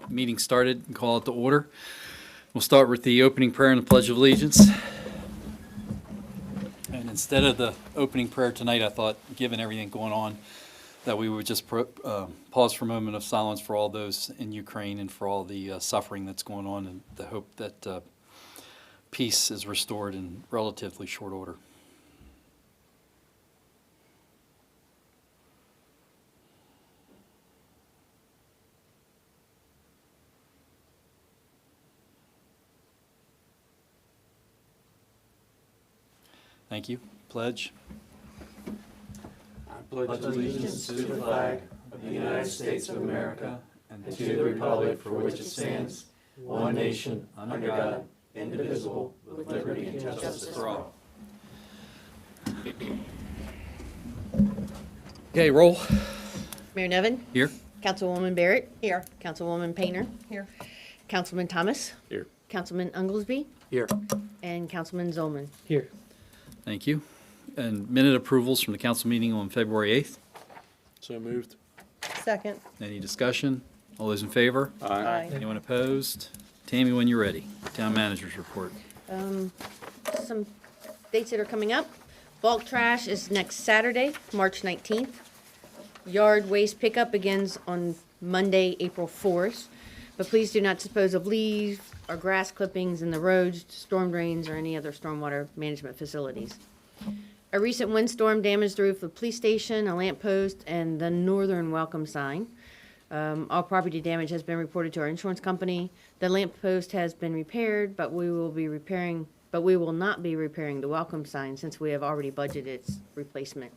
meeting started and call it to order. We'll start with the opening prayer and the Pledge of Allegiance. And instead of the opening prayer tonight, I thought, given everything going on, that we would just pause for a moment of silence for all those in Ukraine and for all the suffering that's going on, and the hope that peace is restored in relatively short order. Thank you. Pledge. I pledge allegiance to the flag of the United States of America and to the republic for which it stands, one nation, under God, indivisible, with liberty and justice for all. Okay, roll. Mayor Nevin. Here. Councilwoman Barrett. Here. Councilwoman Painter. Here. Councilman Thomas. Here. Councilman Unglesby. Here. And Councilman Zolman. Here. Thank you. And minute approvals from the council meeting on February 8th. So moved. Second. Any discussion? All those in favor? Aye. Anyone opposed? Tammy, when you're ready. Town manager's report. Some dates that are coming up. Bulk trash is next Saturday, March 19th. Yard waste pickup begins on Monday, April 4th. But please do not dispose of leaves or grass clippings in the roads, storm drains, or any other stormwater management facilities. A recent windstorm damaged the roof of the police station, a lamp post, and the northern welcome sign. All property damage has been reported to our insurance company. The lamp post has been repaired, but we will not be repairing the welcome sign since we have already budgeted its replacement.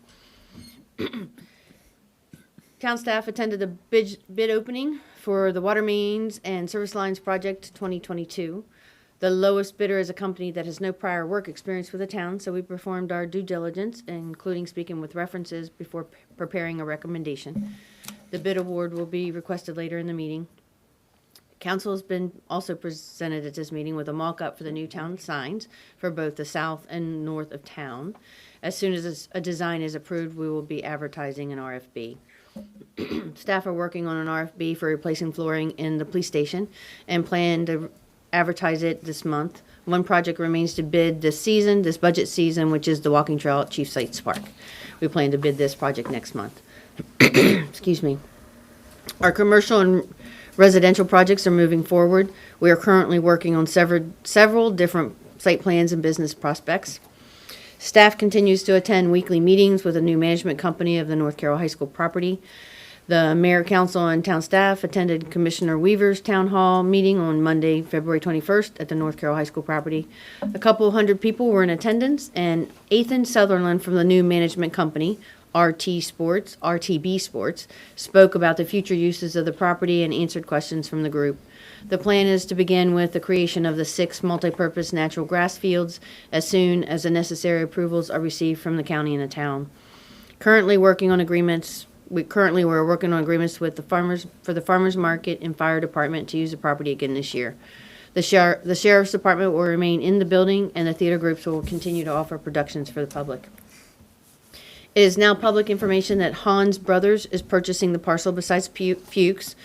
Town staff attended the bid opening for the Water Mains and Service Lines Project 2022. The lowest bidder is a company that has no prior work experience with the town, so we performed our due diligence, including speaking with references before preparing a recommendation. The bid award will be requested later in the meeting. Council has been also presented at this meeting with a mock-up for the new town signs for both the south and north of town. As soon as a design is approved, we will be advertising an RFB. Staff are working on an RFB for replacing flooring in the police station and plan to advertise it this month. One project remains to bid this budget season, which is the walking trail at Chief Sites Park. We plan to bid this project next month. Excuse me. Our commercial and residential projects are moving forward. We are currently working on several different site plans and business prospects. Staff continues to attend weekly meetings with a new management company of the North Carroll High School property. The mayor, council, and town staff attended Commissioner Weaver's town hall meeting on Monday, February 21st at the North Carroll High School property. A couple hundred people were in attendance, and Ethan Sutherland from the new management company, RTB Sports, spoke about the future uses of the property and answered questions from the group. The plan is to begin with the creation of the 6 multi-purpose natural grass fields as soon as the necessary approvals are received from the county and the town. We're working on agreements with the farmers market and fire department to use the property again this year. The sheriff's department will remain in the building, and the theater groups will continue to offer productions for the public. It is now public information that Hans Brothers is purchasing the parcel besides Fuchs.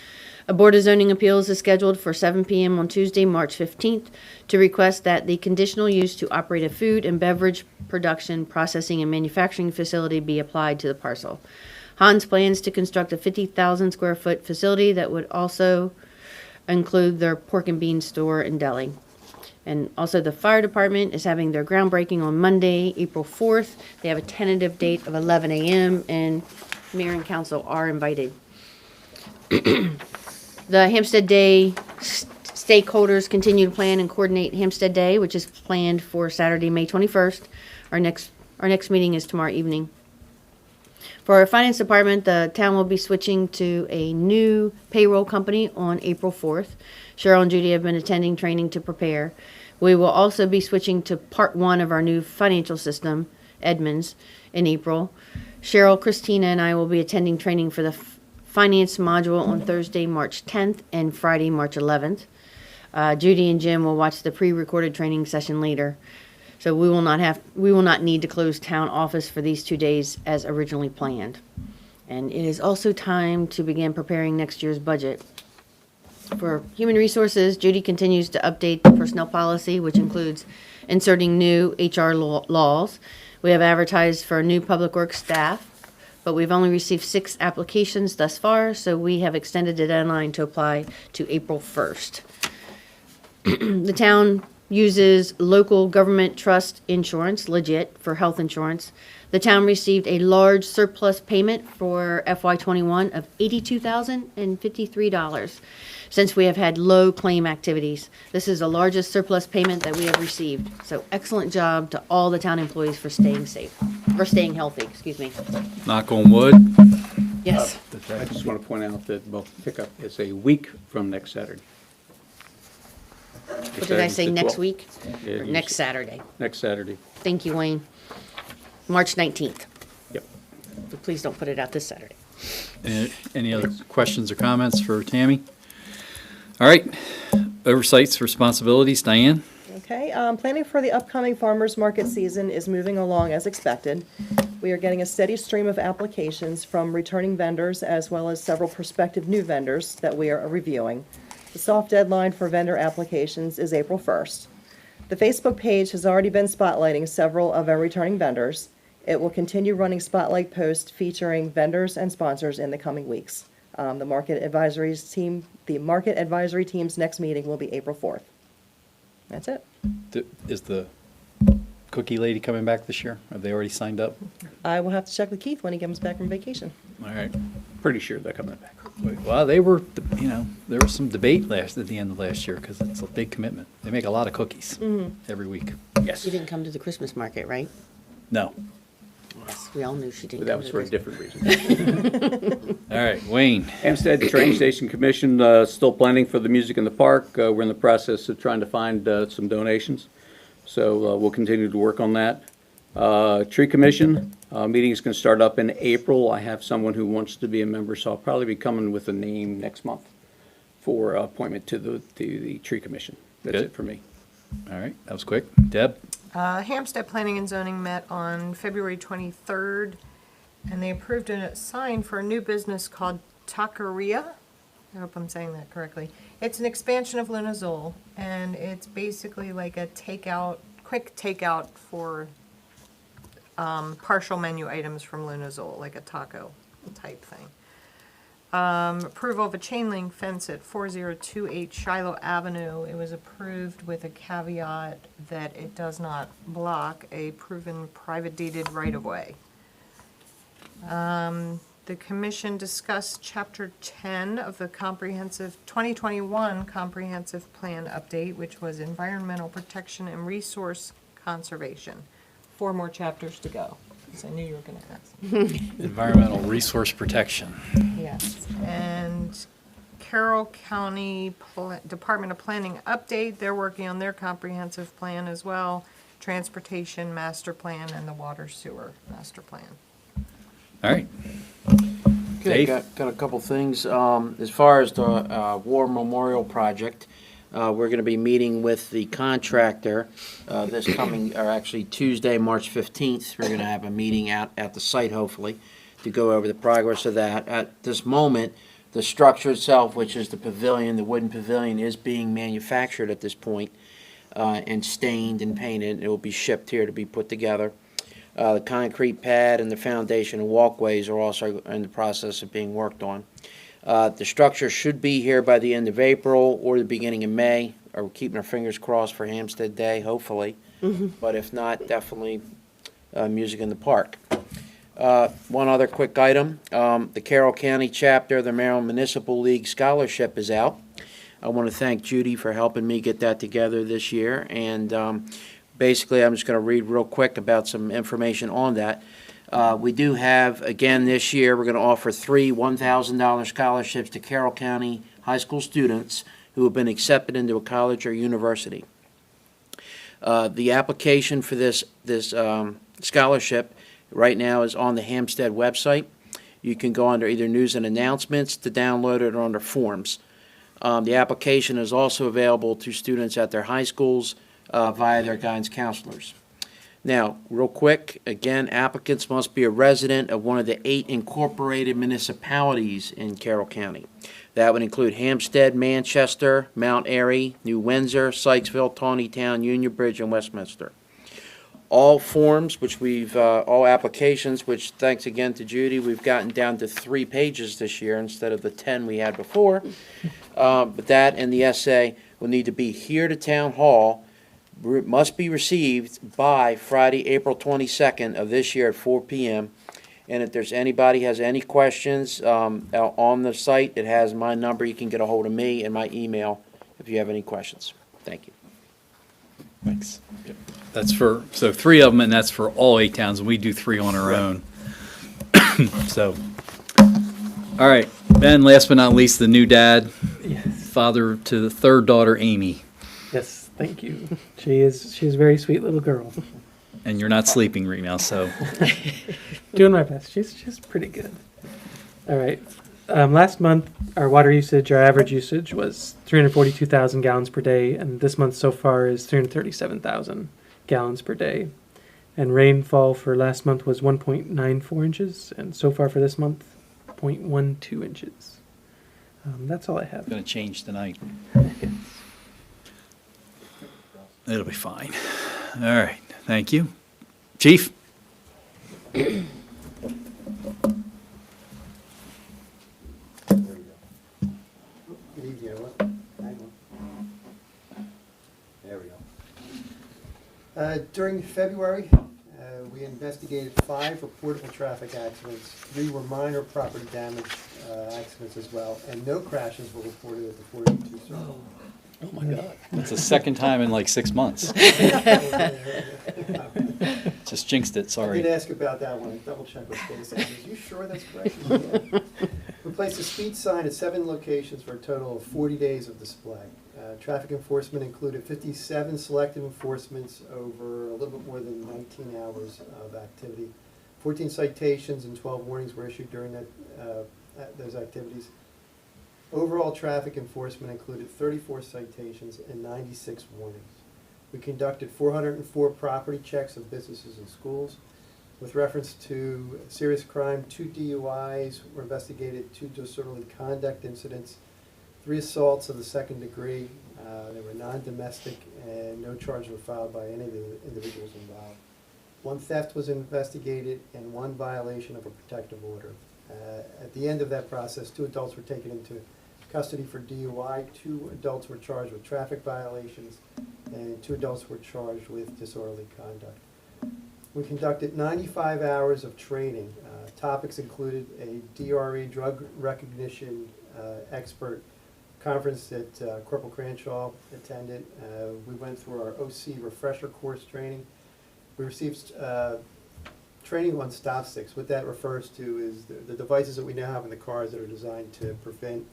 A Board of Zoning Appeals is scheduled for 7 p.m. on Tuesday, March 15th, to request that the conditional use to operate a food and beverage production, processing, and manufacturing facility be applied to the parcel. Hans plans to construct a 50,000 square foot facility that would also include their pork and bean store and deli. And also the fire department is having their groundbreaking on Monday, April 4th. They have a tentative date of 11 a.m. and mayor and council are invited. The Hampstead Day stakeholders continue to plan and coordinate Hampstead Day, which is planned for Saturday, May 21st. Our next meeting is tomorrow evening. For our finance department, the town will be switching to a new payroll company on April 4th. Cheryl and Judy have been attending training to prepare. We will also be switching to part 1 of our new financial system, Edmunds, in April. Cheryl, Christina, and I will be attending training for the finance module on Thursday, March 10th and Friday, March 11th. Judy and Jim will watch the pre-recorded training session later. So we will not need to close town office for these 2 days as originally planned. And it is also time to begin preparing next year's budget. For Human Resources, Judy continues to update the personnel policy, which includes inserting new HR laws. We have advertised for new Public Works staff, but we've only received 6 applications thus far, so we have extended the deadline to apply to April 1st. The town uses local government trust insurance, legit, for health insurance. The town received a large surplus payment for FY21 of $82,053 since we have had low claim activities. This is the largest surplus payment that we have received. So excellent job to all the town employees for staying safe, or staying healthy, excuse me. Knock on wood. Yes. I just want to point out that both pickup is a week from next Saturday. What did I say, next week? Yeah, Or you next said- Saturday? Next Saturday. Thank you, Wayne. March 19th. Yep. But please don't put it out this Saturday. Any other questions or comments for Tammy? All right, oversights, responsibilities, Diane? Okay, planning for the upcoming farmers market season is moving along as expected. We are getting a steady stream of applications from returning vendors as well as several prospective new vendors that we are reviewing. The soft deadline for vendor applications is April 1st. The Facebook page has already been spotlighting several of our returning vendors. It will continue running spotlight posts featuring vendors and sponsors in the coming weeks. The market advisory team's next meeting will be April 4th. That's it. Is the cookie lady coming back this year? Have they already signed up? I will have to check with Keith when he comes back from vacation. All right. Pretty sure they're coming back. Well, they were, there was some debate at the end of last year because it's a big commitment. They make a lot of cookies every week. Yes. She didn't come to the Christmas market, right? No. Yes, we all knew she didn't But that come was to for a the different reason. All right, Wayne. Hampstead Train Station Commission, still planning for the music in the park. We're in the process of trying to find some donations. So we'll continue to work on that. Tree Commission, meeting is going to start up in April. I have someone who wants to be a member, so I'll probably be coming with a name next month for appointment to the Tree Commission. That's Good. it for me. All right, that was quick. Deb? Hampstead Planning and Zoning met on February 23rd, and they approved a sign for a new business called Taqueria. I hope I'm saying that correctly. It's an expansion of Lunazul, and it's basically like a quick takeout for partial menu items from Lunazul, like a taco type thing. Approval of a chain link fence at 4028 Shiloh Avenue. It was approved with a caveat that it does not block a proven private deeded right-of-way. The commission discussed Chapter 10 of the 2021 Comprehensive Plan Update, which was Environmental Protection and Resource Conservation. 4 more chapters to go, because I knew you were going to ask. Environmental Resource Protection. Yes, and Carroll County Department of Planning update, they're working on their comprehensive plan as well, transportation master plan and the water sewer master plan. All right. Okay, Dave? got a couple things. As far as the War Memorial Project, we're going to be meeting with the contractor this coming, or actually Tuesday, March 15th. We're going to have a meeting out at the site, hopefully, to go over the progress of that. At this moment, the structure itself, which is the pavilion, the wooden pavilion, is being manufactured at this point and stained and painted. It will be shipped here to be put together. The concrete pad and the foundation and walkways are also in the process of being worked on. The structure should be here by the end of April or the beginning of May. We're keeping our fingers crossed for Hampstead Day, hopefully. But if not, definitely music in the park. One other quick item. The Carroll County chapter of the Maryland Municipal League Scholarship is out. I want to thank Judy for helping me get that together this year. And basically, I'm just going to read real quick about some information on that. We do have, again, this year, we're going to offer 3 $1,000 scholarships to Carroll County high school students who have been accepted into a college or university. The application for this scholarship right now is on the Hampstead website. You can go under either news and announcements to download it or under forms. The application is also available to students at their high schools via their guidance counselors. Now, real quick, again, applicants must be a resident of one of the 8 incorporated municipalities in Carroll County. That would include Hampstead, Manchester, Mount Airy, New Windsor, Sykesville, Tawnytown, Union Bridge, and Westminster. All forms, all applications, which thanks again to Judy, we've gotten down to 3 pages this year instead of the 10 we had before. But that and the essay will need to be here to Town Hall, must be received by Friday, April 22nd of this year at 4 p.m. And if there's anybody has any questions on the site, it has my number. You can get a hold of me and my email if you have any questions. Thank you. Thanks. That's so 3 of them, and that's for all 8 towns, and we do 3 on our own. So, all right. Ben, last but not least, the new dad, Yes. father to the 3rd daughter, Amy. Yes, thank you. She's a very sweet little girl. And you're not sleeping right now, so Doing my best. She's pretty good. All right. Last month, our water usage, our average usage was 342,000 gallons per day, and this month so far is 337,000 gallons per day. And rainfall for last month was 1.94 inches, and so far for this month, 0.12 inches. That's all I have. going to change tonight. It'll be fine. All right. Thank you. Chief? Good evening, everyone. Hang on. There we go. During February, we investigated 5 reportable traffic accidents. 3 were minor property damage accidents as well, and no crashes were reported at the 482 circle. Oh, my God. That's the 2nd time in like 6 months. Just jinxed it, I sorry. did ask about that one. I double-checked with Stacy. Are you sure that's correct? Yeah. We placed a speed sign at 7 locations for a total of 40 days of display. Traffic enforcement included 57 selective enforcements over a little bit more than 19 hours of activity. 14 citations and 12 warnings were issued during those activities. Overall traffic enforcement included 34 citations and 96 warnings. We conducted 404 property checks of businesses and schools. With reference to serious crime, 2 DUIs were investigated, 2 disorderly conduct incidents, 3 assaults of the 2nd degree. They were non-domestic, and no charges were filed by any of the individuals involved. 1 theft was investigated, and 1 violation of a protective order. At the end of that process, 2 adults were taken into custody for DUI, 2 adults were charged with traffic violations, and 2 adults were charged with disorderly conduct. We conducted 95 hours of training. Topics included a DRE, drug recognition expert conference that Corporal Cranshaw attended. We went through our OC refresher course training. We received training on stop sticks. What that refers to is the devices that we now have in the cars that are designed to prevent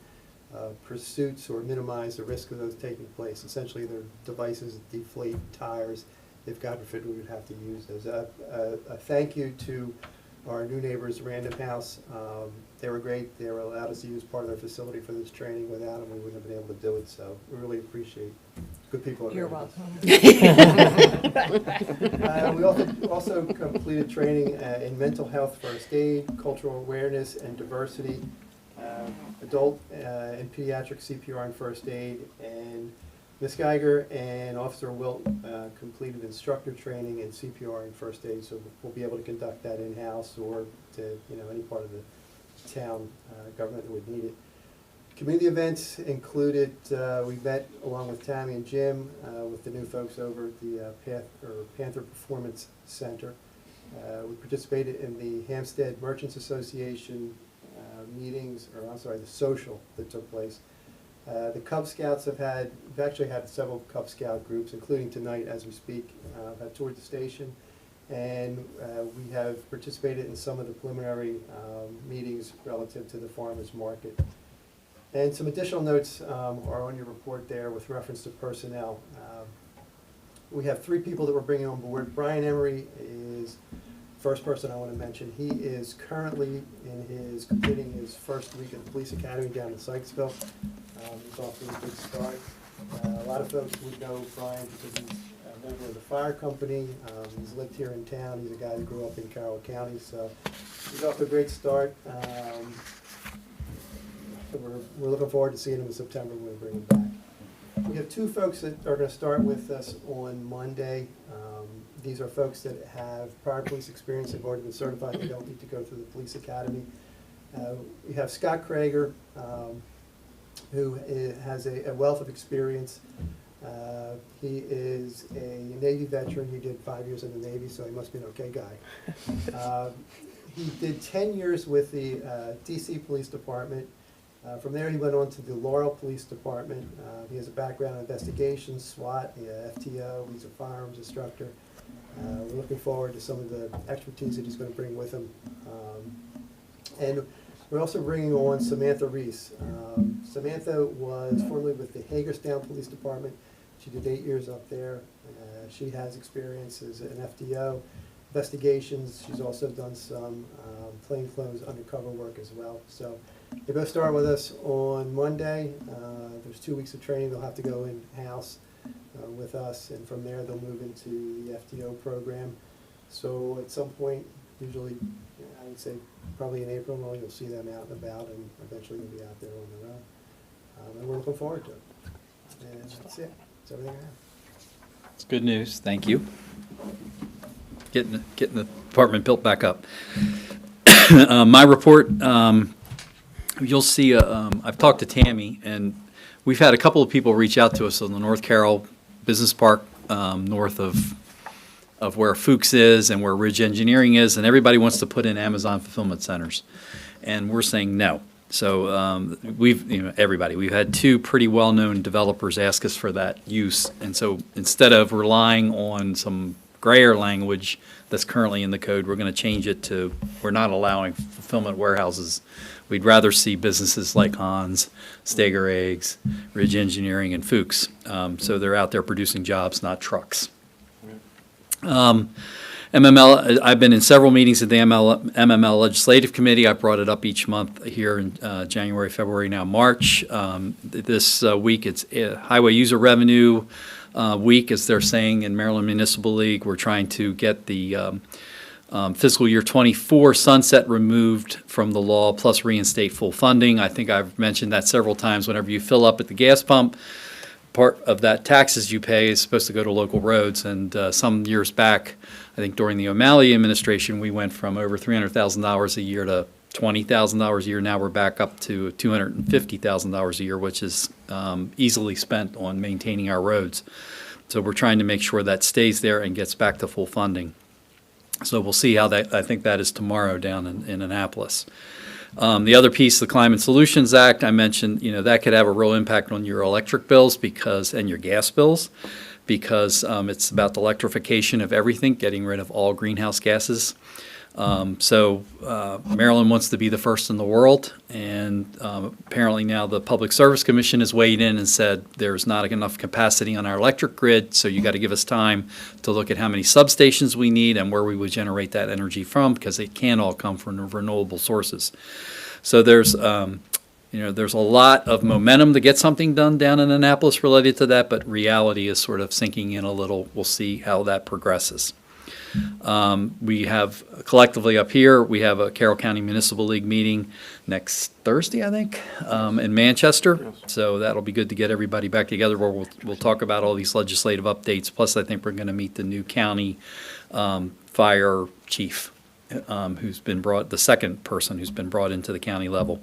pursuits or minimize the risk of those taking place. Essentially, they're devices that deflate tires if, God forbid, we would have to use those. A thank you to our new neighbors, Random House. They were great. They allowed us to use part of their facility for this training. Without them, we wouldn't have been able to do it. So we really appreciate good people at You're Random House. We also completed training in mental health first aid, cultural awareness, and diversity, adult and pediatric CPR and first aid, and Ms. Geiger and Officer Wilt completed instructor training in CPR and first aid, so we'll be able to conduct that in-house or to any part of the town government that would need it. Community events included, we met along with Tammy and Jim with the new folks over at the Panther Performance Center. We participated in the Hampstead Merchants Association meetings, or I'm sorry, the social that took place. The Cub Scouts we've actually had several Cub Scout groups, including tonight as we speak, have toured the station, and we have participated in some of the preliminary meetings relative to the farmers market. And some additional notes are on your report there with reference to personnel. We have 3 people that we're bringing on board. Brian Emery is first person I want to mention. He is currently completing his first week at the police academy down in Sykesville. He's off to a good start. A lot of folks would know Brian because he's member of the fire company. He's lived here in town. He's a guy that grew up in Carroll County, so he's off to a great start. We're looking forward to seeing him in September when we bring him back. We have two folks that are going to start with us on Monday. These are folks that have prior police experience. They've already been certified. They don't need to go through the police academy. We have Scott Krager, who has a wealth of experience. He is a Navy veteran. He did 5 years in the Navy, so he must be an okay guy. He did 10 years with the DC Police Department. From there, he went on to the Laurel Police Department. He has a background in investigations, SWAT, FTO. He's a firearms instructor. We're looking forward to some of the expertise that he's going to bring with him. And we're also bringing on Samantha Reese. Samantha was formerly with the Hagerstown Police Department. She did 8 years up there. She has experience as an FTO, investigations. She's also done some plainclothes undercover work as well. So they both start with us on Monday. There's 2 weeks of training. They'll have to go in-house with us, and from there they'll move into the FTO program. So at some point, usually I would say probably in April, you'll see them out and about, and eventually they'll be out there on their own. And we're looking forward to it. And that's it. That's everything I have. It's good news. Thank you. Getting the department built back up. My report, you'll see, I've talked to Tammy, and we've had a couple of people reach out to us on the North Carroll Business Park, north of where Fuchs is and where Ridge Engineering is, and everybody wants to put in Amazon fulfillment centers. And we're saying no. So we've had two pretty well-known developers ask us for that use. And so instead of relying on some grayer language that's currently in the code, we're going to change it to, we're not allowing fulfillment warehouses. We'd rather see businesses like Hans, Steger Eggs, Ridge Engineering, and Fuchs. So they're out there producing jobs, not trucks. MML, I've been in several meetings at the MML Legislative Committee. I brought it up each month here in January, February, now March. This week it's Highway User Revenue Week, as they're saying in Maryland Municipal League. We're trying to get the fiscal year 24 sunset removed from the law, plus reinstate full funding. I think I've mentioned that several times. Whenever you fill up at the gas pump, part of that taxes you pay is supposed to go to local roads. And some years back, I think during the O'Malley administration, we went from over $300,000 a year to $20,000 a year. Now we're back up to $250,000 a year, which is easily spent on maintaining our roads. So we're trying to make sure that stays there and gets back to full funding. So we'll see how that, I think that is tomorrow down in Annapolis. The other piece, the Climate Solutions Act, I mentioned, that could have a real impact on your electric bills and your gas bills, because it's about the electrification of everything, getting rid of all greenhouse gases. So Maryland wants to be the first in the world, and apparently now the Public Service Commission has weighed in and said there's not enough capacity on our electric grid, so you got to give us time to look at how many substations we need and where we would generate that energy from, because it can all come from renewable sources. So there's there's a lot of momentum to get something done down in Annapolis related to that, but reality is sort of sinking in a little. We'll see how that progresses. We have collectively up here, we have a Carroll County Municipal League meeting next Thursday, I think, in Manchester. Yes. So that'll be good to get everybody back together where we'll talk about all these legislative updates. Plus, I think we're going to meet the new county fire chief, who's been brought, the second person who's been brought into the county level.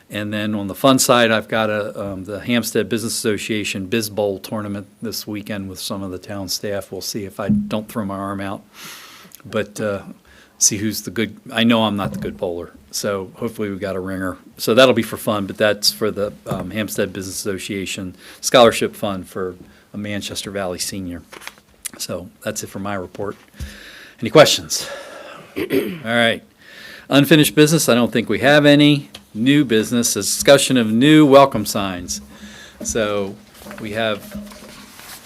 And then on the fun side, I've got the Hampstead Business Association Biz Bowl tournament this weekend with some of the town staff. We'll see if I don't throw my arm out, but see who's the good. I know I'm not the good bowler, so hopefully we've got a ringer. So that'll be for fun, but that's for the Hampstead Business Association Scholarship Fund for a Manchester Valley senior. So that's it for my report. Any questions? All right. Unfinished business, I don't think we have any. New business, a discussion of new welcome signs. So we have,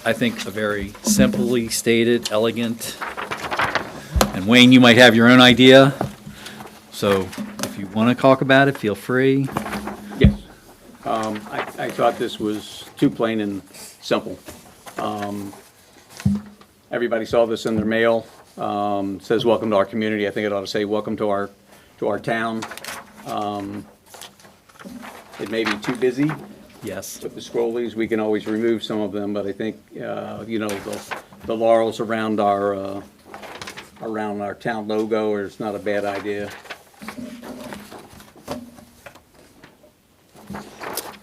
I think, a very simply stated, elegant, and Wayne, you might have your own idea. So if you want to talk about it, feel free. Yes. I thought this was too plain and simple. everybody saw this in their mail. Says, welcome to our community. I think it ought to say, welcome to our town. It may be too busy Yes. with the scrollies. We can always remove some of them, but I think, the laurels around our town logo is not a bad idea.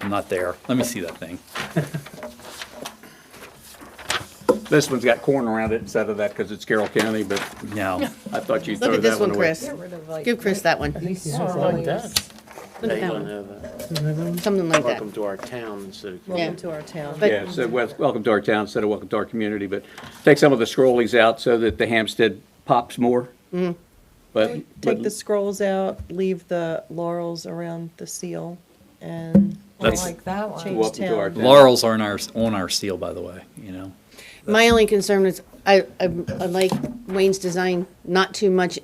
I'm not there. Let me see that thing. This one's got corn around it instead of that because it's Carroll County, but No. I thought you'd Look throw at this that one one, away. Chris. Give Chris that one. Look at that one. Something like that. Welcome to our town instead of. Yeah. Welcome to our town. But- Yeah, so welcome to our town instead of welcome to our community, but take some of the scrollies out so that the Hampstead pops more. But Take the scrolls out, leave the laurels around the seal, and I That's- like that one. Change welcome to our town. town. Laurels are on our seal, by the way, you know. My only concern is, I like Wayne's design, not too much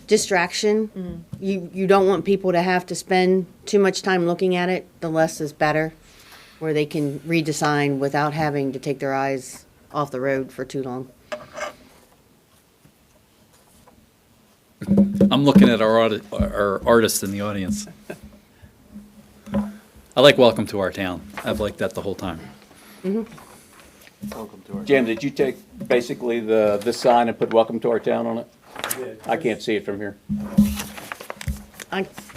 distraction. You don't want people to have to spend too much time looking at it, the less is better, where they can redesign without having to take their eyes off the road for too long. I'm looking at our artist in the audience. I like welcome to our town. I've liked that the whole time. Welcome to our. Jim, did you take basically this sign and put welcome to our town on it? I can't see it from here.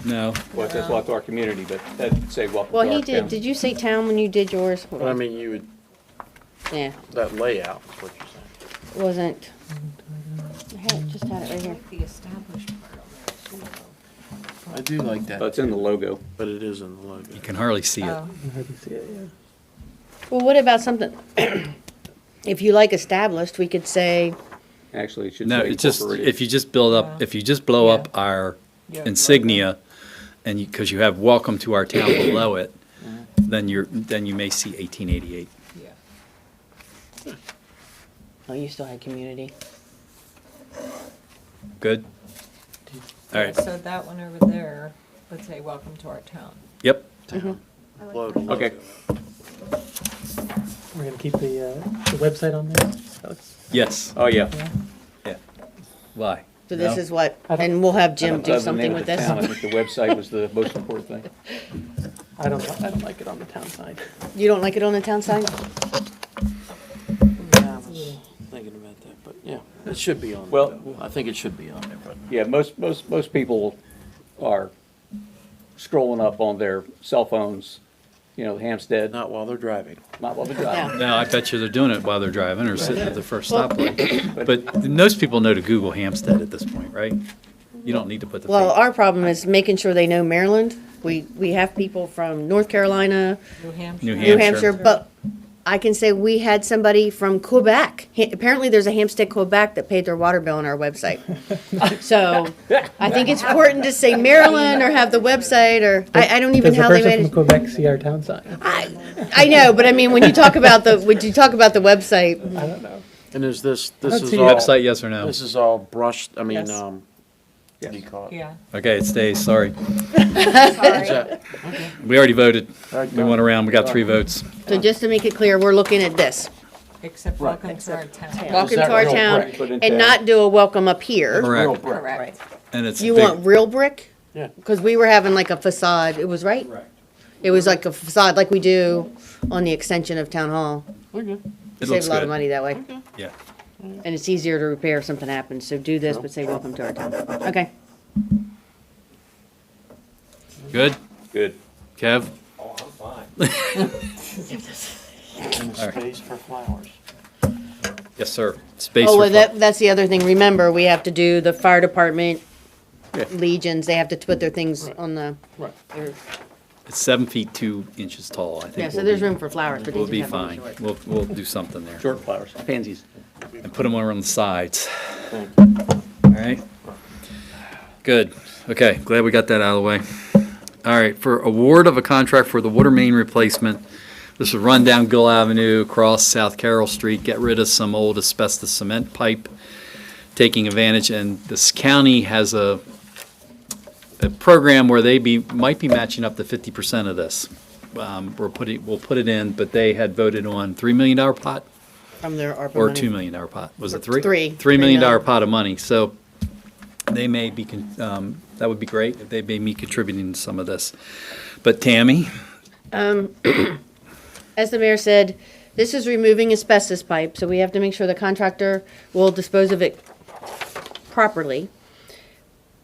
No. Well, it says welcome to our community, but that'd say welcome to Well, our he town. did you say town when you did yours? Hold But I on. mean, you would, Yeah, that layout is what you're saying. wasn't. Just had it right here. The established part on there, too. I do like that. Oh, it's in the logo. But it is in the logo. You can hardly see it. Oh. Well, what about something, if you like established, we could say, Actually, it should No, say it's just, incorporated. if you just build up, if you just blow Yeah. up our Yeah. insignia, and because you have welcome to our town below it, then you may see 1888. Yeah. oh, you still had community. Good? All right. So that one over there, let's say, welcome to our town. Yep. Below the logo. Okay. We're gonna keep the website on there? Alex? Yes. Oh, yeah. Yeah. Why? So this No? is what, I don't- and we'll have Jim Other do than something name with of the this. town, I think the website was the most important thing. I don't like it on the town side. You don't like it on the town side? Yeah, I was thinking about that, but yeah, it should be on. Well- there. I think it should be on there, but. Yeah, most people are scrolling up on their cell phones, Hampstead, Not while they're driving. not while they're driving. No, I bet you they're doing it while they're driving or sitting at the first stoplight. But most people know to Google Hampstead at this point, right? You don't need to put the. Well, thing- our problem is making sure they know Maryland. We have people from North Carolina, New Hampshire. New New Hampshire. Hampshire, but I can say we had somebody from Quebec. Apparently, there's a Hampstead, Quebec that paid their water bill on our website. So I think it's important to say Maryland or have the website or, I don't even Does the how they person made from it. Quebec see our town sign? I know, but I mean, when you talk about the website, I don't know. And is this Let's is see. all, Website, yes or no? this is all brushed, I mean, Yes. what do you call it? Yeah. Okay, it stays, sorry. Sorry. Is that- We already voted. all right, We went around, we got 3 votes. so just to make it clear, we're looking at this. Except welcome to our town. Welcome that to our real town brick? Put in and town. not do a welcome up here. Real Correct. brick. Correct. And it's You big. want real brick? Yeah. Because we were having like a facade, it was right? It was like a facade like we do on the extension of Town Hall. Okay. It Save looks a lot of good. money that way. Yeah. And it's easier to repair if something happens, so do this, but say welcome to our town. Okay. Good? Good. Kev? And space for flowers. Yes, sir. Space Oh, for well, fun. that's the other thing. Remember, we have to do the fire department, Yeah. legions, they have to put their things on the, Right. their- It's 7 feet 2 inches tall, I think. yeah, so we'll there's be- room for flowers, but We'll these be have to fine. short. We'll do something there. Short flowers, pansies. And put them on the sides. Thank you. All right? Good. Okay, glad we got that out of the way. All right, for award of a contract for the water main replacement, this will run down Gill Avenue, across South Carroll Street, get rid of some old asbestos cement pipe, taking advantage, and this county has a program where might be matching up to 50% of this. We'll put it in, but they had voted on $3 million pot From their ARPA or money. $2 million pot. Was it three? Three. $3 million $3 million. pot of money. So they may be, that would be great if they may be contributing to some of this. But Tammy, As the mayor said, this is removing asbestos pipe, so we have to make sure the contractor will dispose of it properly.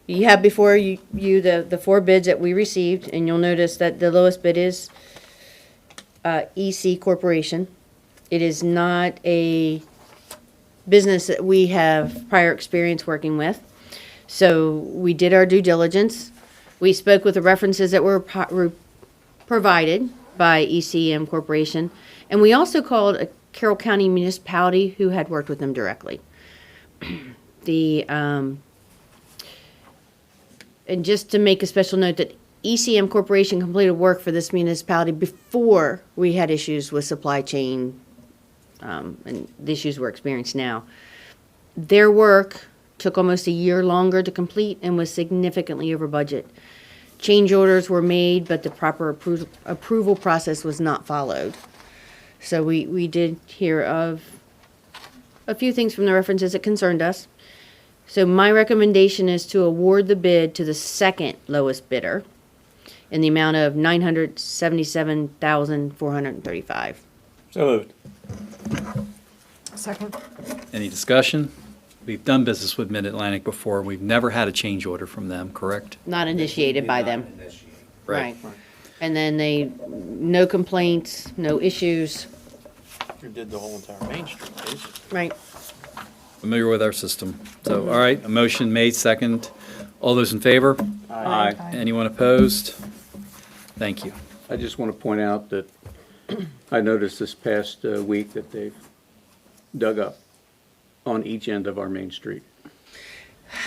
You have before you the four bids that we received, and you'll notice that the lowest bid is EC Corporation. It is not a business that we have prior experience working with. So we did our due diligence. We spoke with the references that were provided by ECM Corporation. And we also called a Carroll County municipality who had worked with them directly. And just to make a special note that ECM Corporation completed work for this municipality before we had issues with supply chain, and the issues we're experiencing now. Their work took almost a year longer to complete and was significantly over budget. Change orders were made, but the proper approval process was not followed. So we did hear of a few things from the references that concerned us. So my recommendation is to award the bid to the second lowest bidder in the amount of $977,435. So moved. Second. any discussion? We've done business with Mid-Atlantic before. We've never had a change order from them, correct? Not initiated by them. Right. And then no complaints, no issues. You did the whole entire Main Street, basically. Right. Familiar with our system. So, all right, a motion made, second. All those in favor? Aye. Anyone opposed? Thank you. I just want to point out that I noticed this past week that they've dug up on each end of our main street.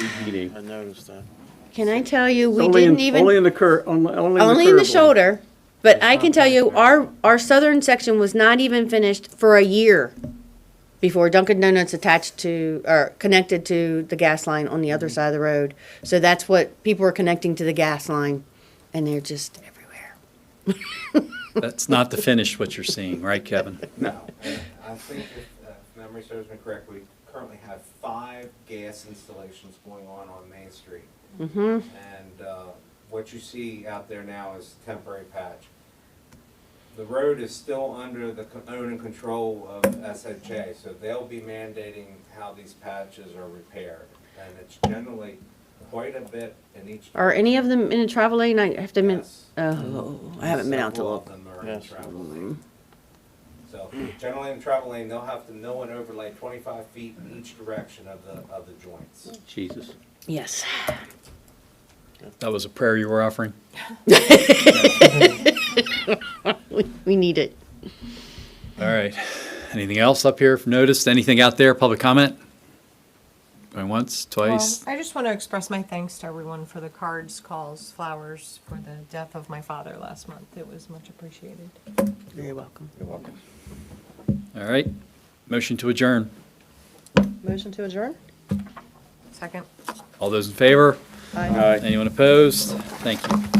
Each meeting. I noticed that. Can I tell you, we Only in- didn't even. Only in the curve, only in the Only in the curve lane. shoulder, but I can tell you, our southern section was not even finished for a year before Dunkin' Donuts attached to, or connected to the gas line on the other side of the road. So that's what, people are connecting to the gas line, and they're just everywhere. That's not the finish what you're seeing, right, Kevin? No. I think if memory serves me correctly, we currently have 5 gas installations going on Main Street. Mm-hmm. And what you see out there now is a temporary patch. The road is still under the own and control of SHA, so they'll be mandating how these patches are repaired. And it's generally quite a bit in each. Are any of them in a travel lane? I have to admit, Yes. oh, I haven't been out to Several look. of them are in Yes. travel lane. So generally in travel lane, they'll have to mill and overlay 25 feet in each direction of the joints. Jesus. Yes. That was a prayer you were offering? We need it. All right. Anything else up here noticed? Anything out there? Public comment? Going once, twice? I just want to express my thanks to everyone for the cards, calls, flowers for the death of my father last month. It was much appreciated. You're welcome. You're welcome. All right. Motion to adjourn. Motion to adjourn? Second. All those in favor? Aye. Aye. Anyone opposed? Thank you.